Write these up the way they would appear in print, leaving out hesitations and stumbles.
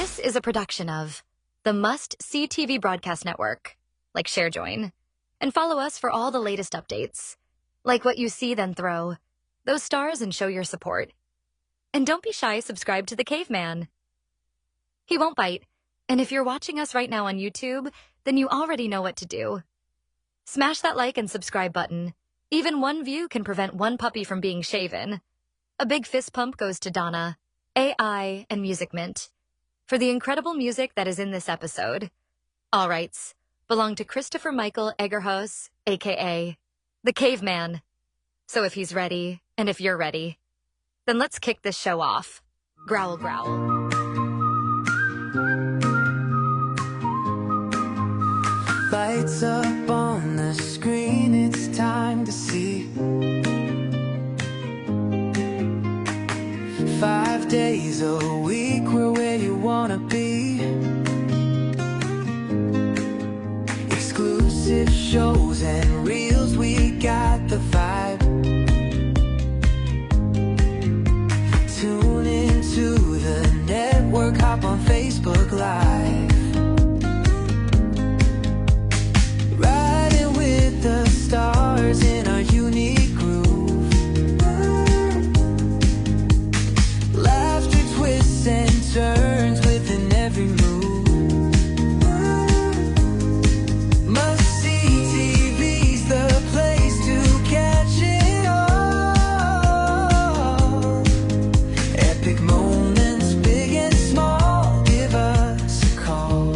This is a production of the Must See TV Broadcast Network. Like, share, join, and follow us for all the latest updates. Like what you see, then throw those stars and show your support. And don't be shy, subscribe to the Caveman. He won't bite, and if you're watching us right now on YouTube, then you already know what to do. Smash that like and subscribe button. Even one view can prevent one puppy from being shaven. A big fist pump goes to Donna, AI, and Music Mint for the incredible music that is in this episode. All rights belong to Christopher Michael Egerhos, a.k.a. the Caveman. So if he's ready, and if you're ready, then let's kick this show off. Growl, growl. Lights up on the screen, it's time to see 5 days a week, we're where you wanna be. Exclusive shows and reels, we got the vibe. Tune into the network, hop on Facebook Live. Riding with the stars in our unique groove. Laughter twists and turns within every move. Must see TV's the place to catch it all. Epic moments, big and small, give us a call.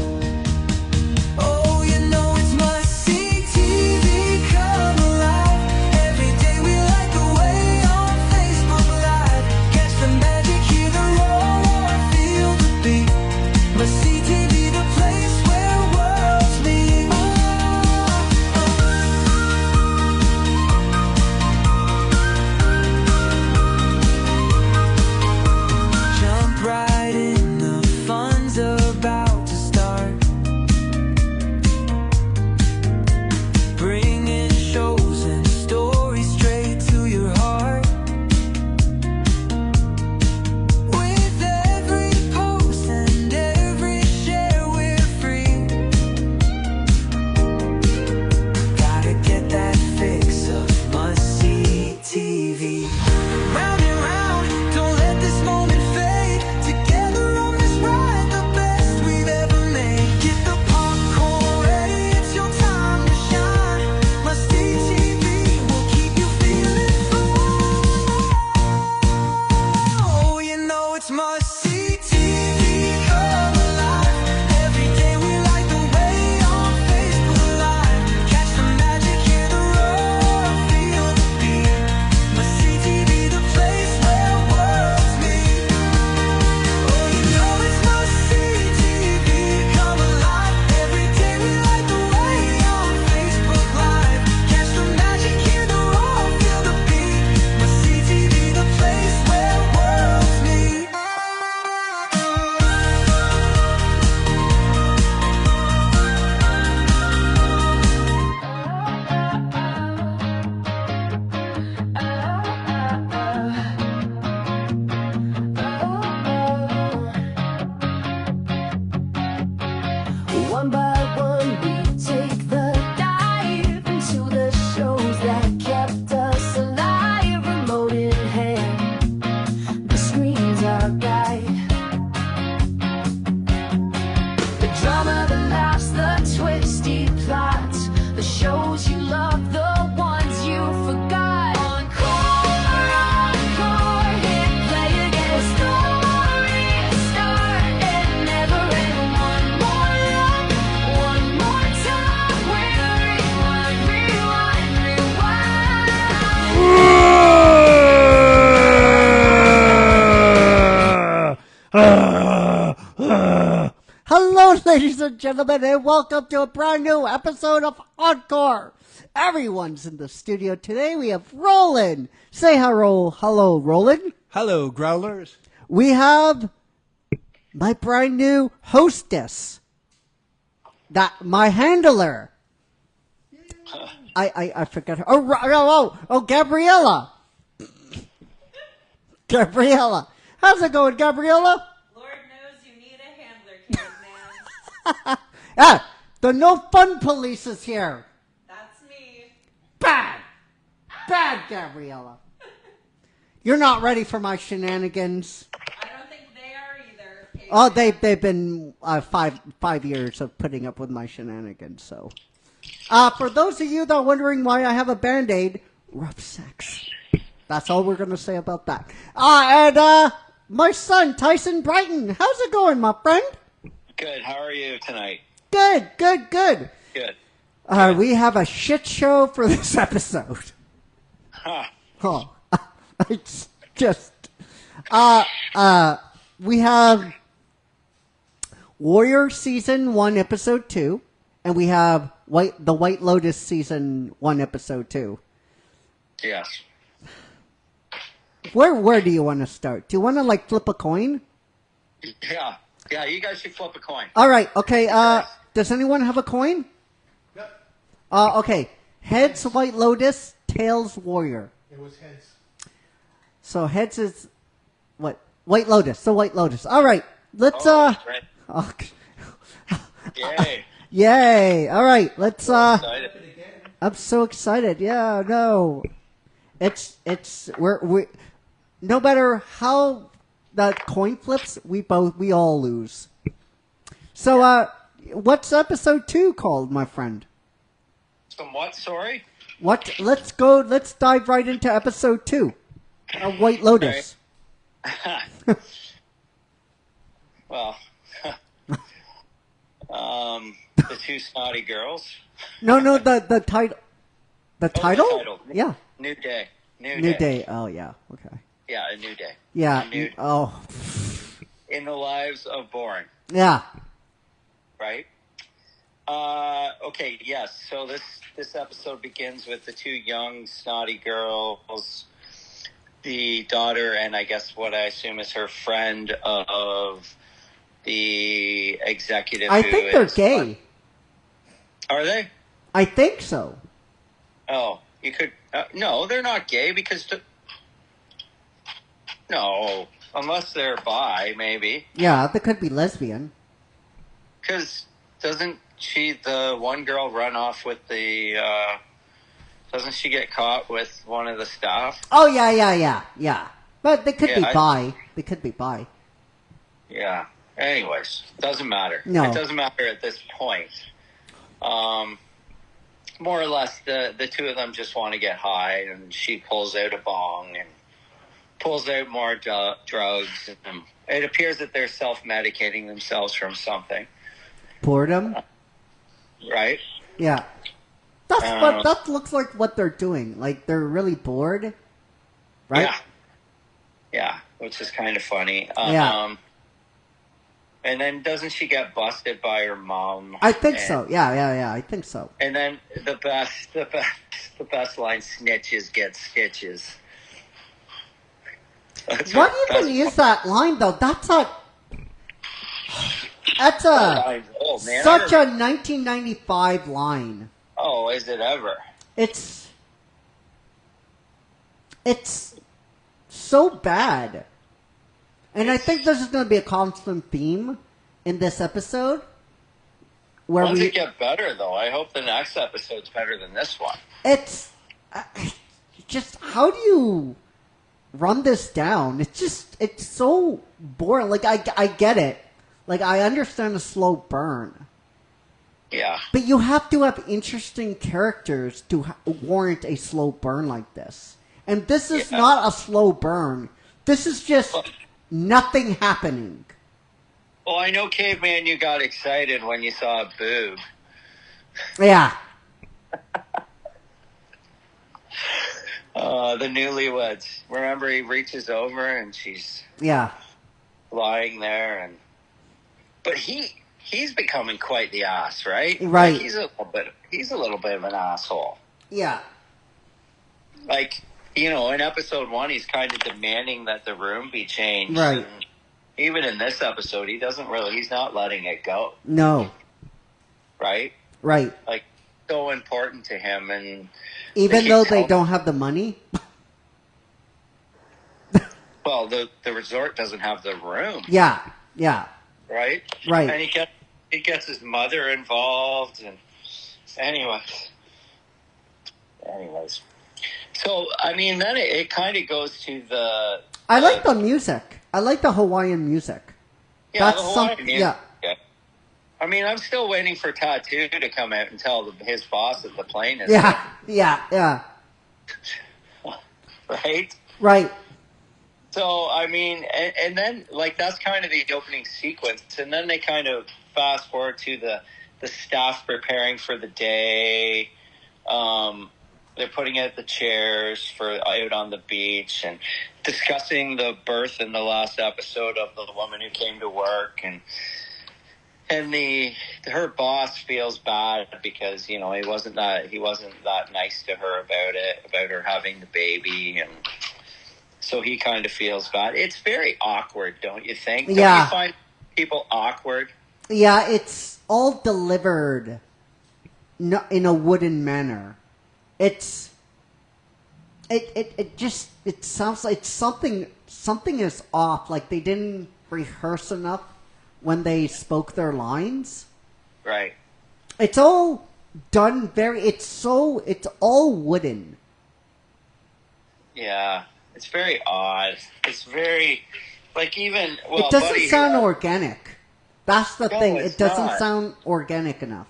Oh, you know it's must see TV come alive. Every day we light the way on Facebook Live. Catch the magic, hear the roar, feel the beat. Must see TV, the place where worlds meet. Jump right in, the fun's about to start. Bringing shows and stories straight to your heart. With every post and every share, we're free. Gotta get that fix of must-see TV. Round and round, don't let this moment fade. Together on this ride, the best we've ever made. Get the popcorn ready, it's your time to shine. Must-see TV will keep you feeling fine. Oh, you know it's must-see TV come alive. Every day we light the way on Facebook Live. Catch the magic, hear the roar, feel the beat. Must-see TV, the place where worlds meet. Oh, you know it's must-see TV come alive. Every day we light the way on Facebook Live. Catch the magic, hear the roar, feel the beat. Must-see TV, the place where worlds meet. One by one we take the dive into the shows that kept us alive. Remote in hand, the screen's our guide. The drama, the laughs, the twisty plots, the shows you love, the ones you forgot. Encore, encore, hit play again. Stories start and never end. One more run, one more time. We'll rewind, rewind, rewind. Hello, ladies and gentlemen, and welcome to a brand new episode of Encore. Everyone's in the studio today. We have Roland. Say hello, Roland. Hello, growlers. We have my brand new hostess, my handler. I forgot her. Oh, Gabriella. Gabriella. How's it going, Gabriella? Lord knows you need a Ah, the no fun police is here. That's me. Bad. Bad, Gabriella. You're not ready for my shenanigans. I don't think they are either. Kate. Oh, they've been 5 years of putting up with my shenanigans. So, for those of you that are wondering why I have a Band-Aid, rough sex. That's all we're gonna say about that. And my son Tyson Brighton, how's it going, my friend? Good. How are you tonight? Good. Good. We have a shit show for this episode. Huh. Oh, it's just, we have Warrior Season 1, Episode 2, and we have the White Lotus Season 1, Episode 2. Yes. Where do you want to start? Do you want to, like, flip a coin? Yeah. Yeah, you guys should flip a coin. All right, okay, does anyone have a coin? Yep, Okay, heads White Lotus, tails Warrior. it was heads. So heads is, what? White Lotus, so White Lotus. All right, let's, Oh, right. oh, Yay. yay. All right, let's, Excited. I'm so excited. Yeah, no. We no matter how that coin flips, we all lose. So, what's episode 2 called, my friend? Some what? Sorry? Let's dive right into episode 2. White Lotus. Well, the two snotty girls. No, the title. The title? title. Yeah. New day. New day. Oh, yeah. Okay. Yeah, a new day. Yeah. A new, Oh. in the lives of Bourne, Yeah. right? Okay, yes. So this episode begins with the two young snotty girls, the daughter and I guess what I assume is her friend of the executive. I who think they're is- gay. Are they? I think so. Oh, you could. No, they're not gay because. No, unless they're bi, maybe. Yeah, they could be lesbian. Because doesn't the one girl, run off with the? Doesn't she get caught with one of the staff? Oh, yeah. But they could Yeah, be bi. They could be bi. Yeah. Anyways, doesn't matter. No. It doesn't matter at this point. More or less, the two of them just want to get high, and she pulls out a bong and pulls out more drugs. And it appears that they're self-medicating themselves from something, Boredom? right? Yeah. That looks like what they're doing. Like, they're really bored. Right? Yeah, which is kind of funny. Yeah. And then doesn't she get busted by her mom? I think so. Yeah, I think so. And then the best line: "Snitches get stitches." That's What her even best is that line, though? That's line. Oh, man. such a 1995 line. Oh, is it ever? It's so bad. And I think this is going to be a constant theme in this episode. Where When's it get better, though? I hope the next episode's better than this one. it's just, how do you run this down? It's so boring. Like, I get it. Like, I understand a slow burn. Yeah. But you have to have interesting characters to warrant a slow burn like this. And this is Yeah. not a slow burn. This is just nothing happening. Well, I know, Caveman, you got excited when you saw a boob. Yeah. The newlyweds. Remember, he reaches over and she's Yeah. lying there, but he's becoming quite the ass, right? Right. Like, he's a little bit of an asshole. Yeah. Like, in episode 1, he's kind of demanding that the room be changed. Right. And even in this episode, he's not letting it go, No. right? Right. Like, so important to him, and Even keep though they telling- don't have the money. well, the resort doesn't have the room, Yeah. Yeah. right? Right. And he gets his mother involved, and anyways. So I mean, then it kind of goes to the. I like the music. I like the Hawaiian music. Yeah, That's the Hawaiian some- music. yeah. I mean, I'm still waiting for Tattoo to come out and tell his boss that the plane is Yeah. right. Right. So, I mean, and then, like, that's kind of the opening sequence. And then they kind of fast forward to the staff preparing for the day. They're putting out the chairs for out on the beach and discussing the birth in the last episode of the woman who came to work. And her boss feels bad because, you know, he wasn't that nice to her about her having the baby, and so he kind of feels bad. It's very awkward, don't you think? Don't Yeah. you find people awkward? Yeah, it's all delivered in a wooden manner. It sounds like something is off. Like they didn't rehearse enough when they spoke their lines. Right. It's all done it's all wooden. Yeah. It's very odd. It's very, like, even, well, It doesn't Buddy, sound organic. That's the No, thing. it's It doesn't not. sound organic enough.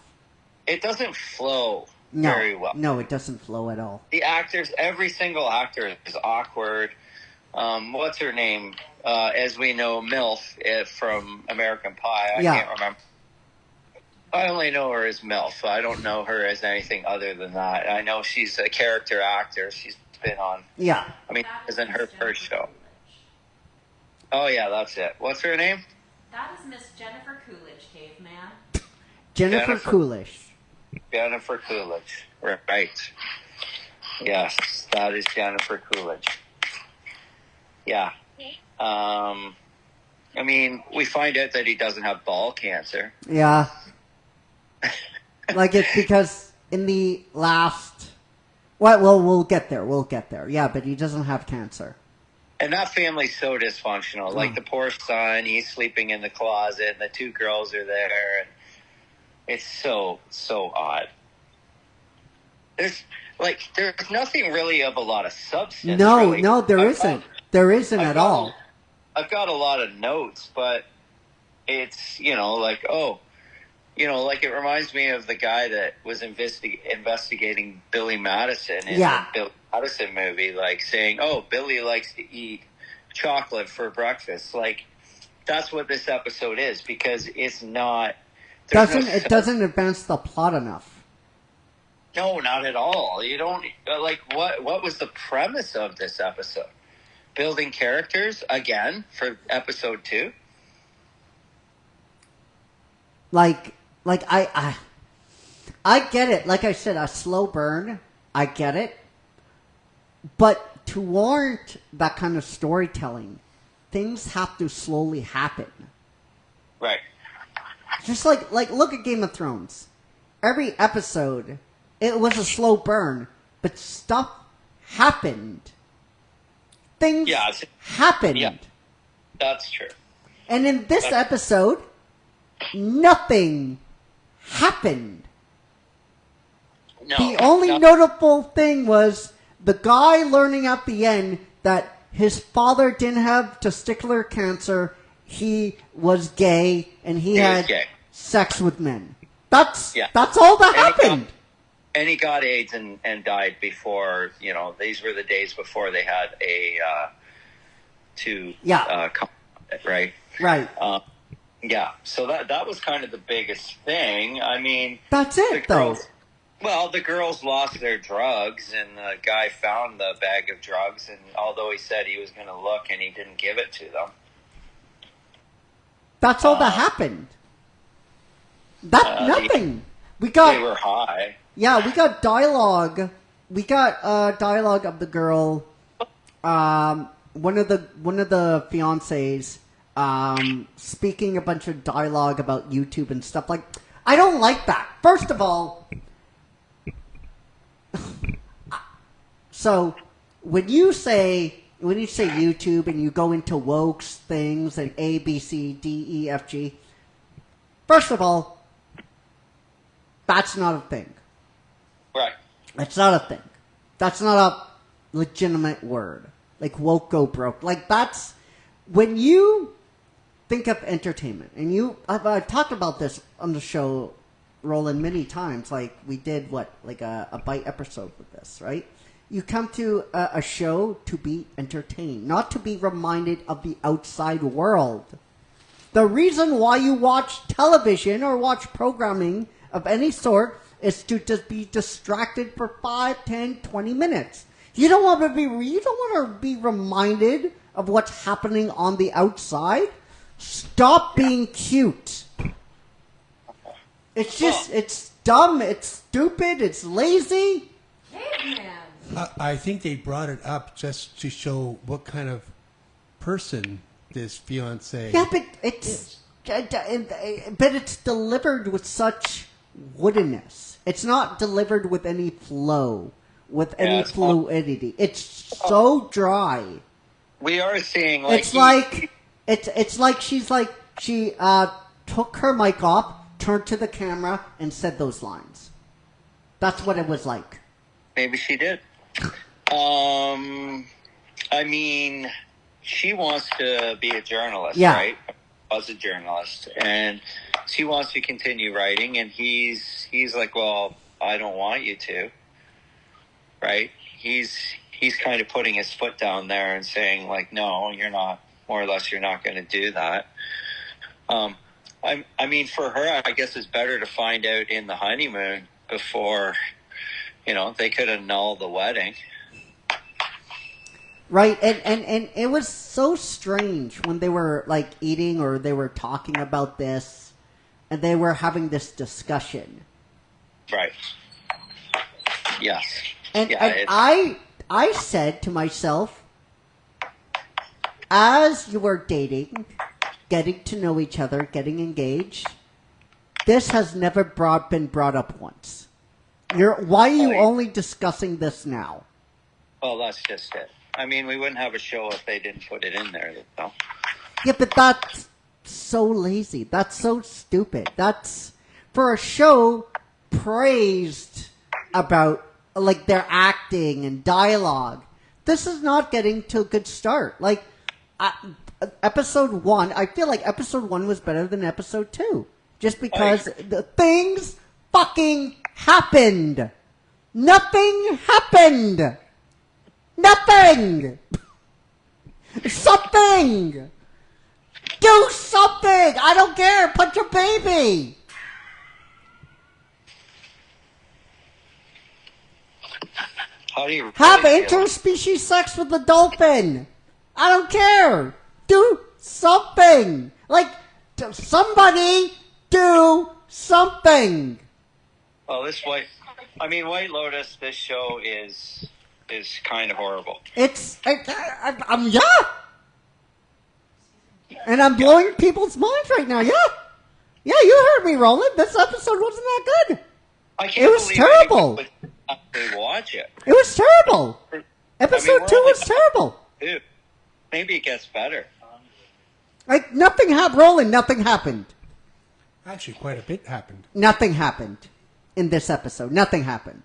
it doesn't flow No, very well. no, it doesn't flow at all. The actors, every single actor is awkward. What's her name? As we know, MILF from American Pie. I can't remember. I only know her as MILF. I don't know her as anything other than that. I know she's a character actor. She's been on. Yeah. I mean, this isn't her first show. Oh, yeah, that's it. What's her name? That is Miss Jennifer Coolidge, caveman. Jennifer Jennifer. Coolidge. Jennifer Coolidge. Right. Yes, that is Jennifer Coolidge. Yeah. I mean, we find out that he doesn't have ball cancer. Yeah. Like it's because in the last. Well, we'll get there. We'll get there. Yeah, but he doesn't have cancer. And that family's so dysfunctional. Like the poor son, he's sleeping in the closet, and the two girls are there, and it's so odd. There's nothing really of a lot of substance. No, really. no, there isn't. There isn't I've at got- all. I've got a lot of notes, but it's, like, like it reminds me of the guy that was investigating Billy Madison in Yeah. the Billy Madison movie, like saying, "Oh, Billy likes to eat chocolate for breakfast." Like, that's what this episode is, because it's not. It doesn't advance the plot enough. No, not at all. You don't like what was the premise of this episode? Building characters again for episode 2. Like I get it. Like I said, a slow burn. I get it. But to warrant that kind of storytelling, things have to slowly happen. Right. Just like look at Game of Thrones. Every episode, it was a slow burn, but stuff happened. Things Yeah, happened. yeah. That's true. And in this episode, nothing happened. No. The only no- notable thing was the guy learning at the end that his father didn't have testicular cancer, he was gay, and he He was had gay. sex with men. That's Yeah. all that And he happened. And he got AIDS and died before, these were the days before they had right? Right. Yeah. So that was kind of the biggest thing. I mean, That's the it, though. girls, well, the girls lost their drugs, and the guy found the bag of drugs, and although he said he was going to look, and he didn't give it to them. That's all that happened. Nothing. We got They were high. Yeah, we got dialogue. We got dialogue of the girl, one of the fiancés, speaking a bunch of dialogue about YouTube and stuff. Like, I don't like that. First of all, so when you say YouTube and you go into wokes things and A B C D E F G. First of all, that's not a thing. Right. It's not a thing. That's not a legitimate word. Like, woke go broke. Like, that's... When you think of entertainment, and I've talked about this on the show, Roland, many times. Like, we did, a Bite episode with this, right? You come to a show to be entertained, not to be reminded of the outside world. The reason why you watch television or watch programming of any sort is to just be distracted for 5, 10, 20 minutes. You don't want to be reminded of what's happening on the outside. Stop being cute. It's just, it's dumb, it's stupid, it's lazy. Caveman. I think they brought it up just to show what kind of person this fiance. Yeah, but it's delivered with such woodenness. It's not delivered with any flow, with any fluidity. It's so dry. We are seeing like It's like she took her mic off, turned to the camera, and said those lines. That's what it was like. maybe she did. I mean, she wants to be a journalist, right? Was a journalist, and she wants to continue writing. And he's like, well, I don't want you to, right? He's kind of putting his foot down there and saying, like, no, you're not. More or less, you're not going to do that. I mean, for her, I guess it's better to find out in the honeymoon before, they could annul the wedding. Right, and it was so strange when they were, like, eating or they were talking about this, and they were having this discussion. Right. Yes. And I said to myself, as you were dating, getting to know each other, getting engaged, this has never been brought up once. Why are you only discussing this now? Well, that's just it. I mean, we wouldn't have a show if they didn't put it in there, though. Yeah, but that's so lazy. That's so stupid. That's, for a show praised about, like, their acting and dialogue. This is not getting to a good start. Like, episode 1, I feel like episode 1 was better than episode 2. Just because the things fucking happened. Nothing happened. Nothing! Something! Do something! I don't care! Punch your baby! How do you Have really feel? interspecies sex with the dolphin! I don't care! Do something! Like, somebody do something! Well, White Lotus, this show is kind of horrible. I'm and I'm blowing people's minds right now. Yeah, you heard me, Roland. This episode wasn't that good. I can't It was believe terrible. anyone would actually watch it. It was terrible. Episode we're 2 only- was terrible. Dude, maybe it gets better. Like, nothing happened. Roland, nothing happened. Actually, quite a bit happened. Nothing happened in this episode. Nothing happened.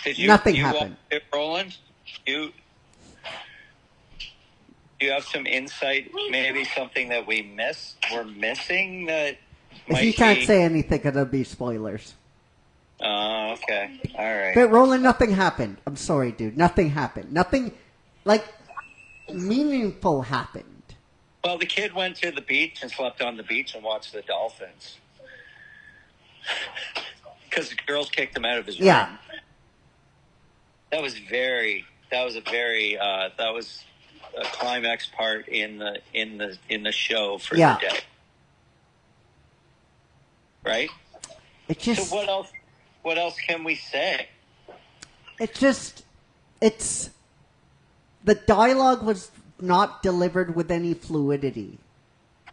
Did Nothing you happened. watch it, Roland? You have some insight, maybe something that we're missing that If might you can't be... say anything, it'll be spoilers. Oh, okay. All right. But Roland, nothing happened. I'm sorry, dude. Nothing happened. Nothing, like, meaningful happened. Well, the kid went to the beach and slept on the beach and watched the dolphins. Because the girls kicked him out of his room. Yeah. That was a climax part in the show for Yeah. the day. Right? It just... So what else can we say? It's the dialogue was not delivered with any fluidity.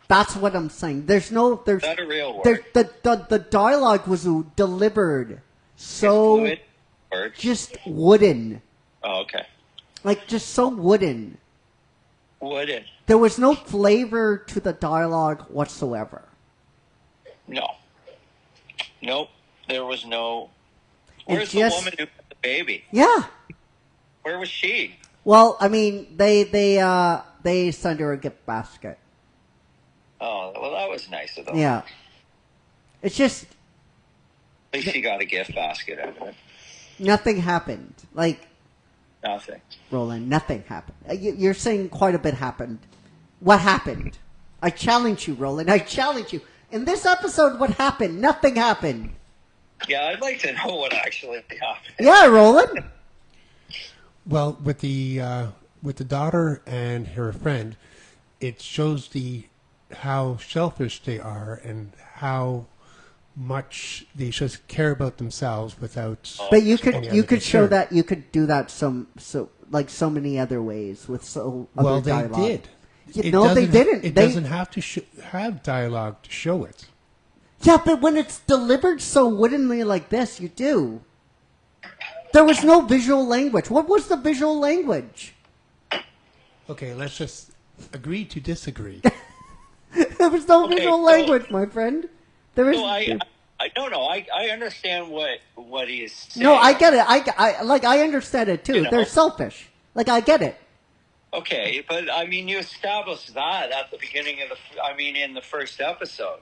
That's what I'm saying. Is that a real word? The dialogue was delivered so Fluid word? just wooden. Oh, okay. Like, just so wooden. Wooden. There was no flavor to the dialogue whatsoever. No. Nope. There was no. Where's the just- woman who had the baby? Yeah. Where was she? Well, I mean, they sent her a gift basket. Oh, well, that was nice of them. Yeah. It's just At least she got a gift basket out of it. nothing happened. Like, Nothing. Roland, nothing happened. You're saying quite a bit happened. What happened? I challenge you, Roland. I challenge you. In this episode, what happened? Nothing happened. Yeah, I'd like to know what actually happened. Yeah, Roland. Well, with the daughter and her friend, it shows how selfish they are and how much they just care about themselves without. But you any could other show concern. that you could do that so many other ways with other Well, they dialogue. did. No, they didn't. It They- doesn't have to have dialogue to show it. Yeah, but when it's delivered so woodenly like this, you do. There was no visual language. What was the visual language? Okay, let's just agree to disagree. There was no Okay, visual so- language, my friend. There is. No, I don't know. I understand what he is saying. No, I get it. I understand it too. You know. They're selfish. Like, I get it. Okay, but I mean, you established that at the beginning of in the first episode.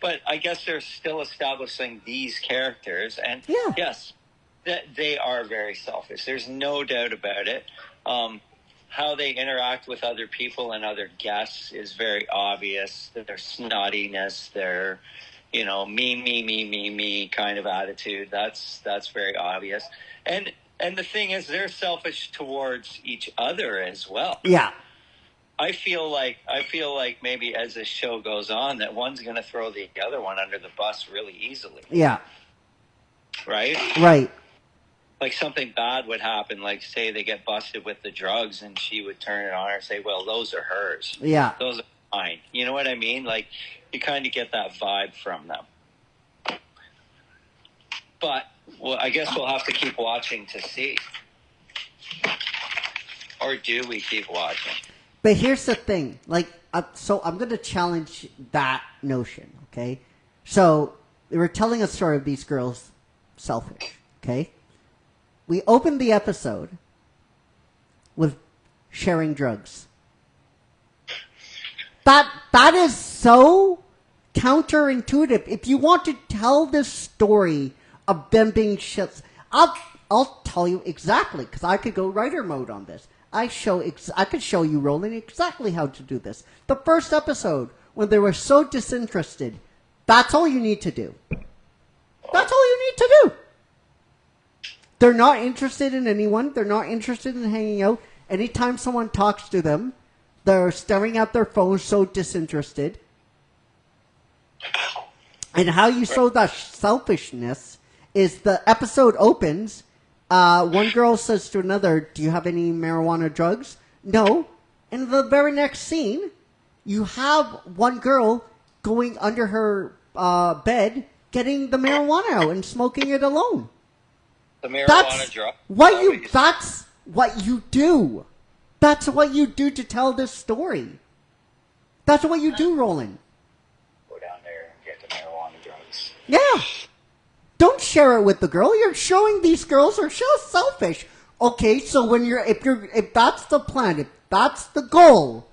But I guess they're still establishing these characters, and Yeah. yes, that they are very selfish. There's no doubt about it. How they interact with other people and other guests is very obvious. Their snottiness, their me kind of attitude. That's very obvious. And the thing is, they're selfish towards each other as well. Yeah. I feel like maybe as this show goes on, that one's going to throw the other one under the bus really easily, Yeah. right? Right. Like something bad would happen, like say they get busted with the drugs, and she would turn it on her and say, "Well, those are hers. Yeah. Those are mine." You know what I mean? Like you kind of get that vibe from them. But well, I guess we'll have to keep watching to see. Or do we keep watching? But here's the thing, so I'm going to challenge that notion, okay? So, they were telling a story of these girls selfish, okay? We opened the episode with sharing drugs. That is so counterintuitive. If you want to tell this story of them being I'll tell you exactly, because I could go writer mode on this. I could show you, Roland, exactly how to do this. The first episode, when they were so disinterested, that's all you need to do. That's all you need to do. They're not interested in anyone. They're not interested in hanging out. Anytime someone talks to them, they're staring at their phones, so disinterested. And how you show that selfishness is the episode opens. One girl says to another, "Do you have any marijuana drugs?" "No." In the very next scene, you have one girl going under her bed, getting the marijuana out and smoking it alone. The marijuana That's drug. That's what you do. That's what you do to tell this story. That's what you do, Roland. Go down there and get the marijuana drugs. Yeah. Don't share it with the girl. You're showing these girls are so selfish. Okay, so if that's the plan, if that's the goal,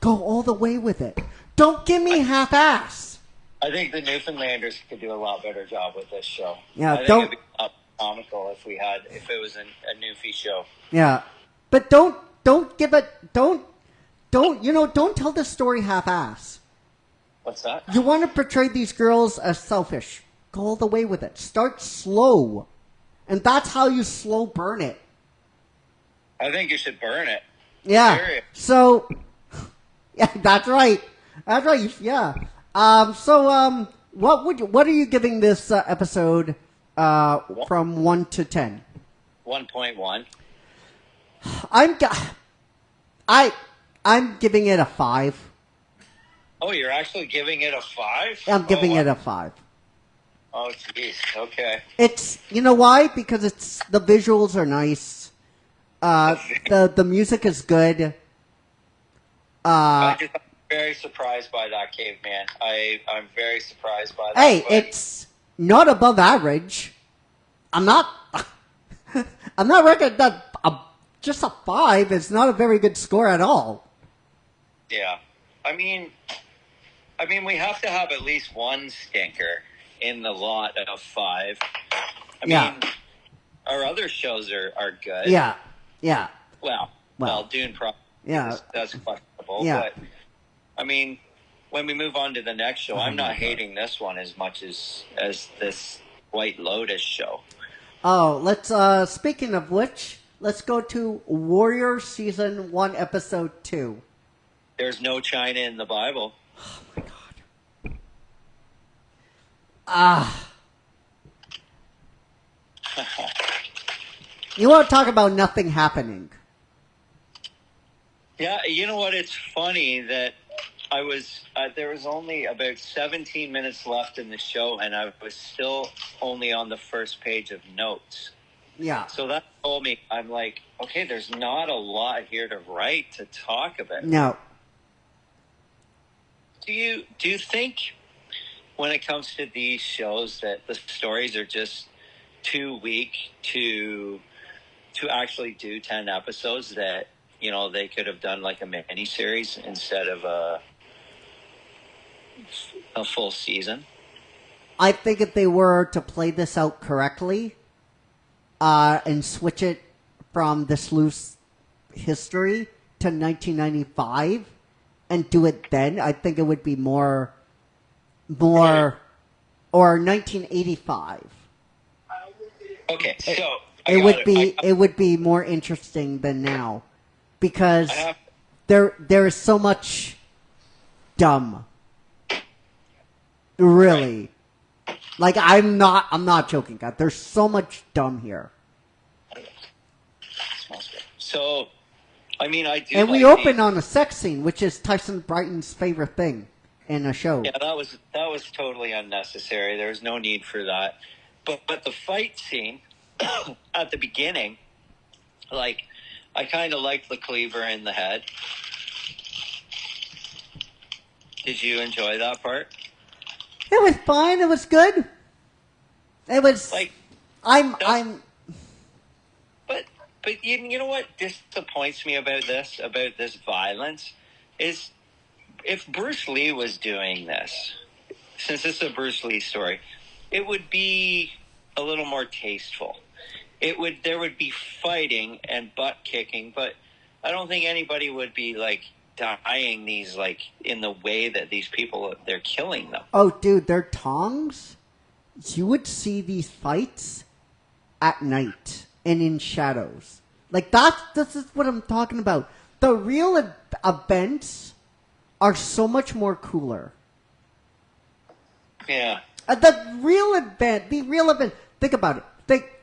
go all the way with it. Don't give me half-ass. I think the Newfoundlanders could do a lot better job with this show. Yeah, I think don't- it'd be a lot comical if it was a Newfie show. Yeah, but don't give it. Don't tell the story half-ass. What's that? You want to portray these girls as selfish. Go all the way with it. Start slow. And that's how you slow burn it. I think you should burn it. Yeah. Period. So, yeah, that's right. That's right. Yeah. What are you giving this episode from 1 to 10? 1.1. I'm giving it a 5. Oh, you're actually giving it a 5? I'm giving wow. it a 5. Oh, jeez. Okay. It's, you know why? Because the visuals are nice. The music is good. I just very surprised by that, caveman. I'm very surprised by that. Hey, but it's not above average. I'm not. I'm not reckoning that just a 5 is not a very good score at all. yeah, I mean, we have to have at least one stinker in the lot of 5. I Yeah. mean, our other shows are good. Yeah, yeah, Well, Dune probably yeah. that's questionable. Yeah. But I mean, when we move on to the next show, I'm not hating this one as much as this White Lotus show. Oh, let's. Speaking of which, let's go to Warrior Season 1, Episode 2. There's no China in the Bible. Oh my god. Ah. You want to talk about nothing happening? Yeah, you know what? It's funny that I was there was only about 17 minutes left in the show, and I was still only on the first page of notes. Yeah. So that told me, I'm like, okay, there's not a lot here to write, to talk about. No. Do you think when it comes to these shows that the stories are just too weak to actually do 10 episodes, that they could have done like a mini series instead of a full season? I think if they were to play this out correctly, and switch it from this loose history to 1995 and do it then, I think it would be more or 1985. Okay, so It would be more interesting than now, because there is so much dumb. Really. Like, I'm not joking, God. There's so much dumb here. So, I mean, I do. And we like open on a sex scene, which is Tyson Brighton's favorite thing in a show. Yeah, that was totally unnecessary. There was no need for that. But the fight scene at the beginning, like, I kind of liked the cleaver in the head. Did you enjoy that part? It was fine. It was good. It was Like, I'm But you know what disappoints me about this violence is, if Bruce Lee was doing this, since this is a Bruce Lee story, it would be a little more tasteful. There would be fighting and butt kicking, but I don't think anybody would be like dying these, like, in the way that these people, they're killing them. Oh, dude, they're tongs. You would see these fights at night and in shadows. Like, this is what I'm talking about. The real events are so much more cooler. Yeah. The real event. Think about it.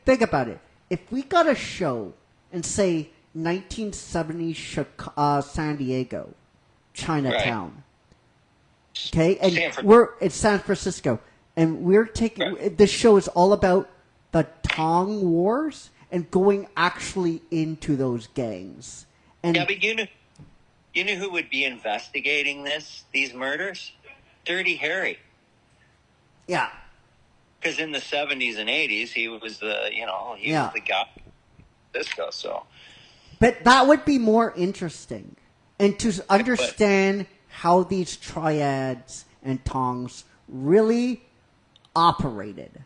Think about it. If we got a show in, say, 1970 San Diego, Chinatown, okay, and it's San Francisco, and we're taking this show is all about the Tong Wars and going actually into those gangs. And Yeah, but you know who would be investigating these murders? Dirty Harry. yeah, Because in the 70s and 80s, he was the was the guy. Cisco, so. but that would be more interesting, and to understand how these triads and tongs really operated,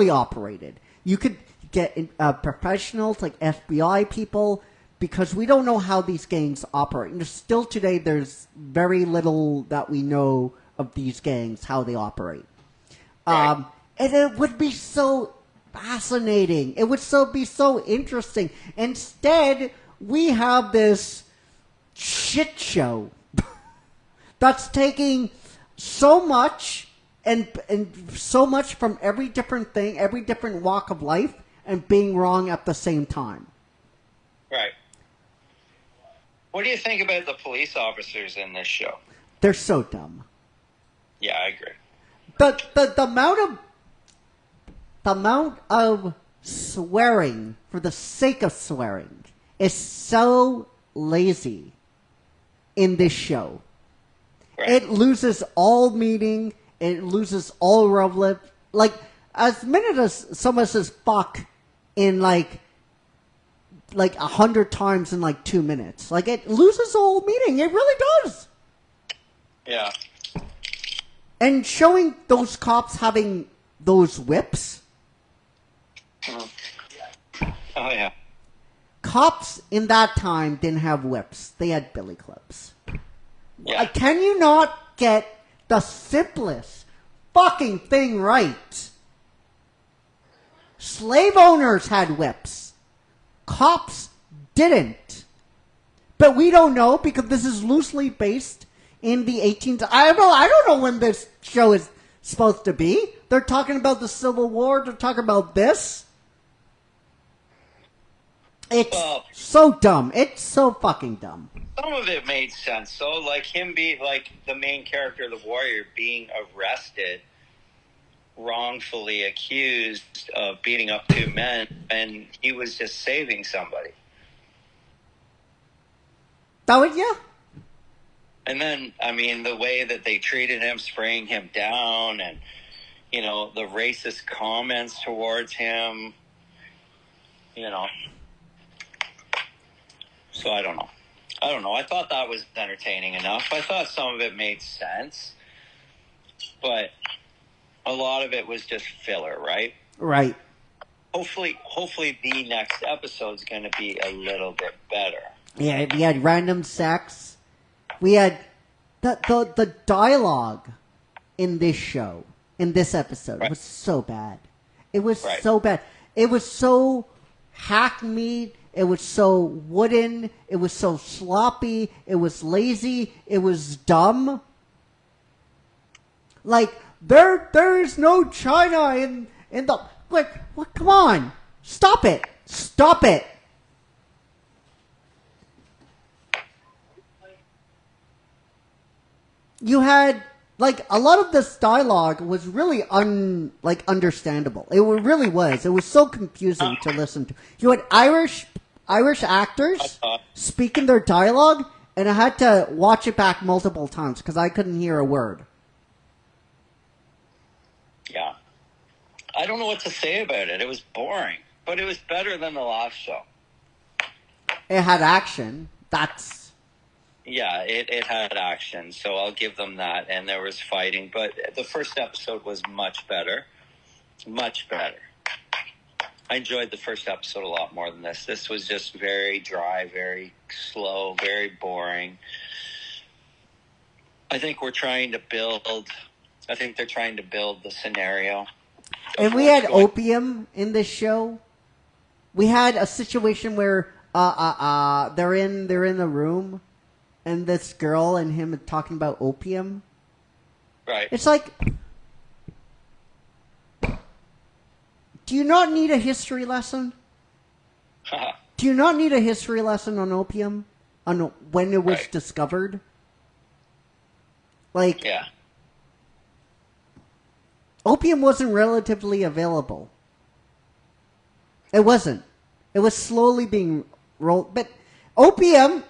operated. You could get professionals like FBI people, because we don't know how these gangs operate. And still today, there's very little that we know of these gangs, how they operate. Right. And it would be so fascinating. It would be so interesting. Instead, we have this shit show that's taking so much and so much from every different thing, every different walk of life, and being wrong at the same time. Right. What do you think about the police officers in this show? They're so dumb. Yeah, I agree. The amount of swearing for the sake of swearing is so lazy in this show. Right. It loses all meaning. It loses all relevance. Like, as minute as someone says fuck in like 100 times in like 2 minutes, like it loses all meaning. It really does. Yeah. And showing those cops having those whips. Oh, yeah. Cops in that time didn't have whips. They had billy clubs. Yeah. Can you not get the simplest fucking thing right? Slave owners had whips. Cops didn't. But we don't know because this is loosely based in the 18th. I don't know when this show is supposed to be. They're talking about the Civil War. They're talking about this. It's so dumb. It's so fucking dumb. Some of it made sense. So, like him being like the main character, the warrior, being arrested, wrongfully accused of beating up 2 men, and he was just saving somebody. That would, yeah. And then, I mean, the way that they treated him, spraying him down, and, you know, the racist comments towards him, you know. So I don't know. I thought that was entertaining enough. I thought some of it made sense, but a lot of it was just filler, right? Right. Hopefully the next episode's going to be a little bit better. Yeah, we had random sex. We had the dialogue in this show, in this episode, Right. was so bad. It was Right. so bad. It was so hackneyed. It was so wooden. It was so sloppy. It was lazy. It was dumb. Like, there is no China in the... Like, what? Come on. Stop it. Stop it. You had, like, a lot of this dialogue was really understandable. It really was. It was so confusing to listen to. You had Irish actors speaking their dialogue, and I had to watch it back multiple times because I couldn't hear a word. Yeah. I don't know what to say about it. It was boring, but it was better than the last show. It had action. That's... Yeah, it had action, so I'll give them that. And there was fighting, but the first episode was much better. Much better. I enjoyed the first episode a lot more than this. This was just very dry, very slow, very boring. I think they're trying to build the scenario. And we had opium in this show. We had a situation where they're in the room, and this girl and him are talking about opium. Right. It's like, do you not need a history lesson? Do you not need a history lesson on opium? On when it was Right. discovered? Like, Yeah. opium wasn't relatively available. It wasn't. It was slowly being rolled. But opium.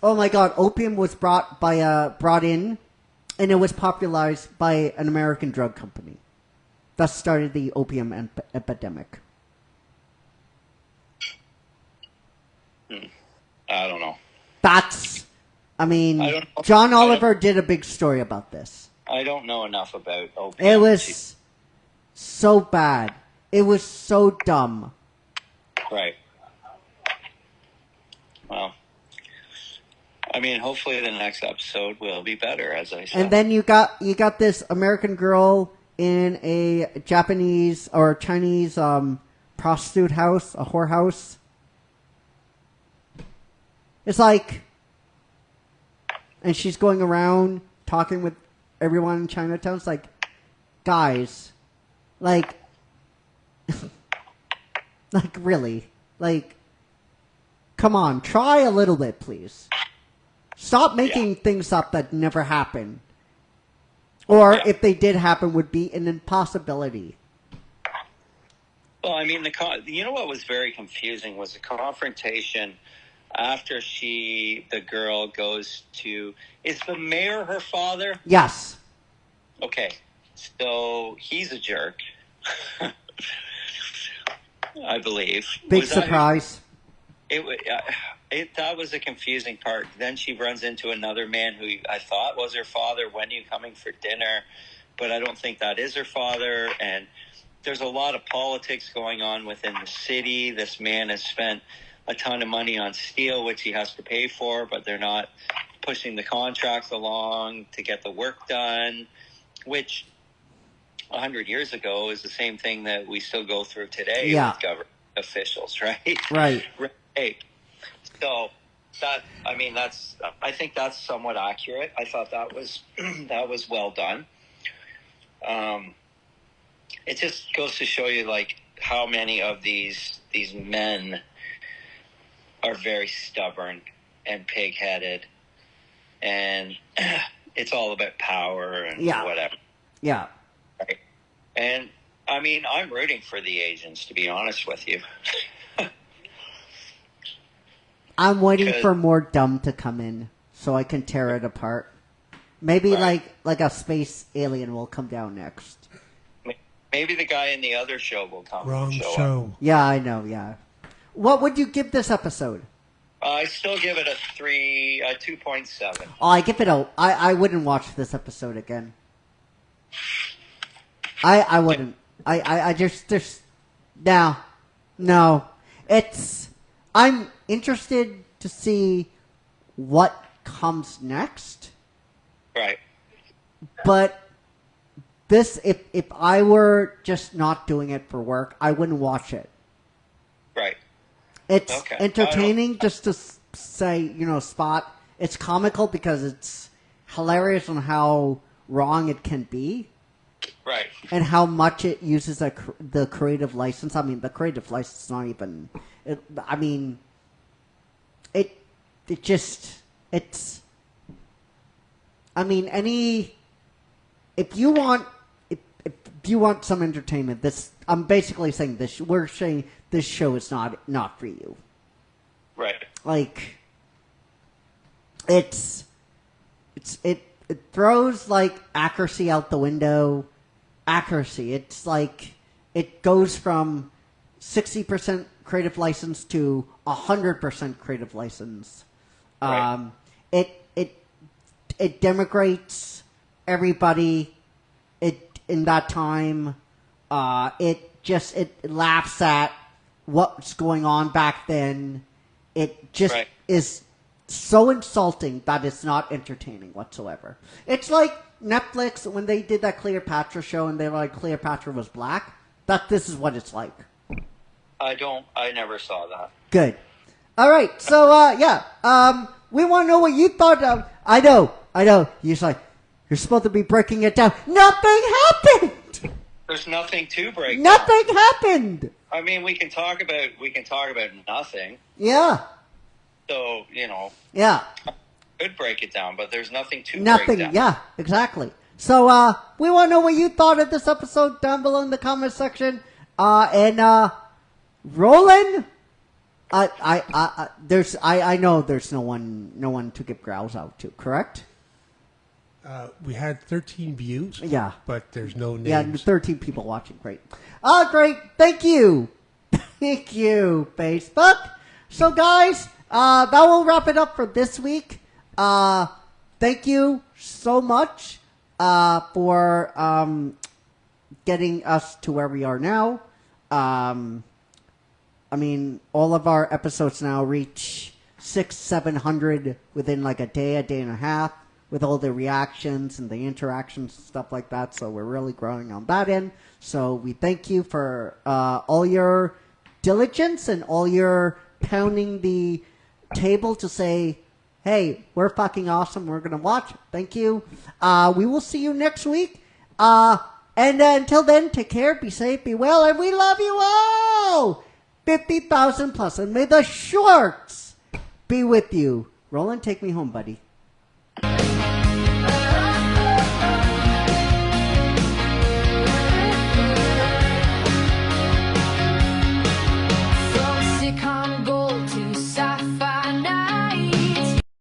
Oh my God! Opium was brought in, and it was popularized by an American drug company. Thus started the opium epidemic. I don't know. I mean, I don't know. John I Oliver did a big story about this. I don't know enough about opium. It was so bad. It was so dumb. Right. Well, I mean, hopefully the next episode will be better, as I said. And then you got this American girl in a Japanese or Chinese prostitute house, a whorehouse. It's like, and she's going around talking with everyone in Chinatown. It's like, guys, like, like really, like, come on, try a little bit, please. Stop making things up that never happened. Or if they did happen, would be an impossibility. Well, I mean, you know what was very confusing was the confrontation after the girl goes to, is the mayor her father? Yes. Okay, so he's a jerk, I believe. Big Was that who- surprise. That was a confusing part. Then she runs into another man who I thought was her father. When are you coming for dinner? But I don't think that is her father. And there's a lot of politics going on within the city. This man has spent a ton of money on steel, which he has to pay for, but they're not pushing the contracts along to get the work done, which 100 years ago is the same thing that we still go through today with government officials, right? Right. Right. So I think that's somewhat accurate. I thought that was that was well done. It just goes to show you like how many of these men are very stubborn and pig-headed, and it's all about power and whatever. Yeah. Right. And I mean, I'm rooting for the Asians, to be honest with you. I'm waiting for more dumb to come in so I can tear it apart. Maybe like a space alien will come down next. Maybe the guy in the other show will come. Wrong and show. Up. Yeah, I know, yeah. What would you give this episode? I still give it a 2.7. Oh, I give it I wouldn't watch this episode again. I wouldn't. I just no. I'm interested to see what comes next. Right. But this, if I were just not doing it for work, I wouldn't watch it. Right. It's entertaining just to say, spot. It's comical because it's hilarious on how wrong it can be. Right. And how much it uses the creative license. I mean, the creative license is not even... If you want some entertainment, I'm basically saying this. We're saying this show is not for you. Right. Like, it throws like accuracy out the window. Accuracy. It's like it goes from 60% creative license to 100% creative license. Right. It denigrates everybody. In that time, it laughs at what's going on back then. It just is so insulting that it's not entertaining whatsoever. It's like Netflix when they did that Cleopatra show and they were like Cleopatra was black. This is what it's like. I never saw that. Good. All right. So we want to know what you thought of. I know. You're like, you're supposed to be breaking it down. Nothing happened. There's nothing to break. Nothing happened. I mean, we can talk about nothing. Yeah. So Yeah. I could break it down, but there's nothing to Nothing. break down. Yeah. Exactly. So we want to know what you thought of this episode down below in the comment section. And Roland, I know there's no one to give growls out to. Correct? We had 13 views. Yeah. But there's no names. Yeah, 13 people watching. Great. Great. Thank you. Thank you, Facebook. So, guys, that will wrap it up for this week. Thank you so much for getting us to where we are now. I mean, all of our episodes now reach 600-700 within like a day and a half, with all the reactions and the interactions and stuff like that. So we're really growing on that end. So we thank you for all your diligence and all your pounding the table to say, hey, we're fucking awesome. We're going to watch. Thank you. We will see you next week. And until then, take care, be safe, be well, and we love you all. 50,000 plus. And may the shorts be with you. Roland, take me home, buddy.